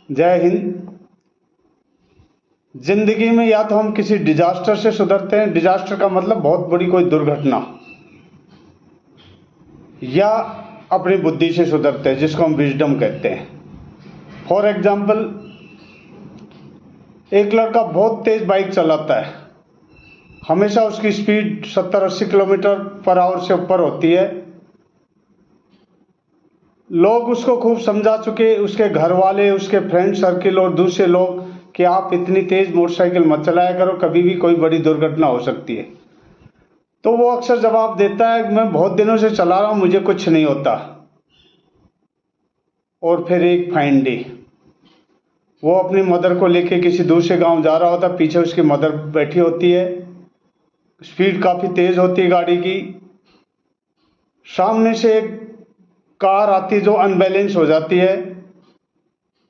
जय हिंद। जिंदगी में या तो हम किसी डिजास्टर से सुधरते हैं, डिजास्टर का मतलब बहुत बड़ी कोई दुर्घटना, या अपनी बुद्धि से सुधरते हैं जिसको हम विजडम कहते हैं। फॉर एग्जाम्पल, एक लड़का बहुत तेज बाइक चलाता है, हमेशा उसकी स्पीड 70-80 किलोमीटर पर आवर से ऊपर होती है। लोग उसको खूब समझा चुके, उसके घर वाले, उसके फ्रेंड सर्किल और दूसरे लोग, कि आप इतनी तेज मोटरसाइकिल मत चलाया करो, कभी भी कोई बड़ी दुर्घटना हो सकती है। तो वो अक्सर जवाब देता है, मैं बहुत दिनों से चला रहा हूं, मुझे कुछ नहीं होता। और फिर एक फाइन डे वो अपनी मदर को लेके किसी दूसरे गांव जा रहा होता, पीछे उसकी मदर बैठी होती है, स्पीड काफी तेज होती है गाड़ी की। सामने से एक कार आती है जो अनबैलेंस हो जाती है,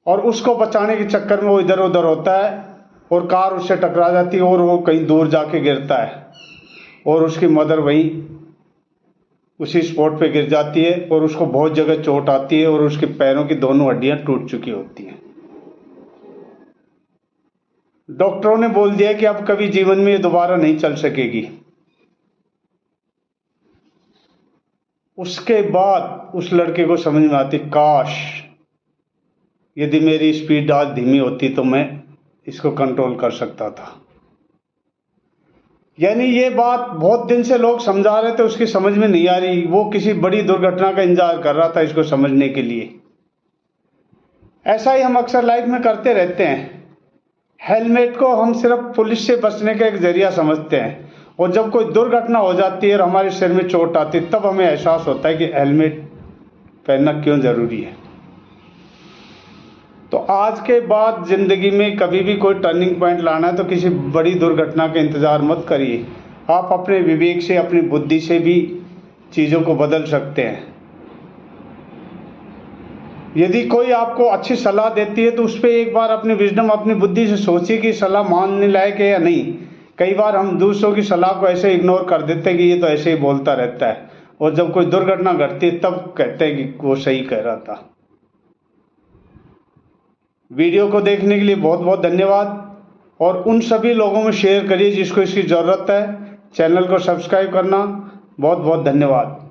और उसको बचाने के चक्कर में वो इधर उधर होता है और कार उससे टकरा जाती है और वो कहीं दूर जाके गिरता है, और उसकी मदर वहीं उसी स्पॉट पे गिर जाती है और उसको बहुत जगह चोट आती है और उसके पैरों की दोनों हड्डियां टूट चुकी होती हैं। डॉक्टरों ने बोल दिया कि अब कभी जीवन में ये दोबारा नहीं चल सकेगी। उसके बाद उस लड़के को समझ में आती, काश यदि मेरी स्पीड आज धीमी होती तो मैं इसको कंट्रोल कर सकता था। यानी ये बात बहुत दिन से लोग समझा रहे थे, उसकी समझ में नहीं आ रही। वो किसी बड़ी दुर्घटना का इंतजार कर रहा था इसको समझने के लिए। ऐसा ही हम अक्सर लाइफ में करते रहते हैं। हेलमेट को हम सिर्फ पुलिस से बचने का एक जरिया समझते हैं, और जब कोई दुर्घटना हो जाती है और हमारे सिर में चोट आती है, तब हमें एहसास होता है कि हेलमेट पहनना क्यों जरूरी है। तो आज के बाद जिंदगी में कभी भी कोई टर्निंग पॉइंट लाना है तो किसी बड़ी दुर्घटना का इंतजार मत करिए। आप अपने विवेक से, अपनी बुद्धि से भी चीजों को बदल सकते हैं। यदि कोई आपको अच्छी सलाह देती है तो उस पर एक बार अपनी विजडम, अपनी बुद्धि से सोचिए कि सलाह मानने लायक है या नहीं। कई बार हम दूसरों की सलाह को ऐसे इग्नोर कर देते हैं कि ये तो ऐसे ही बोलता रहता है, और जब कोई दुर्घटना घटती है तब कहते हैं कि वो सही कह रहा था। वीडियो को देखने के लिए बहुत बहुत धन्यवाद, और उन सभी लोगों में शेयर करिए जिसको इसकी ज़रूरत है। चैनल को सब्सक्राइब करना, बहुत बहुत धन्यवाद।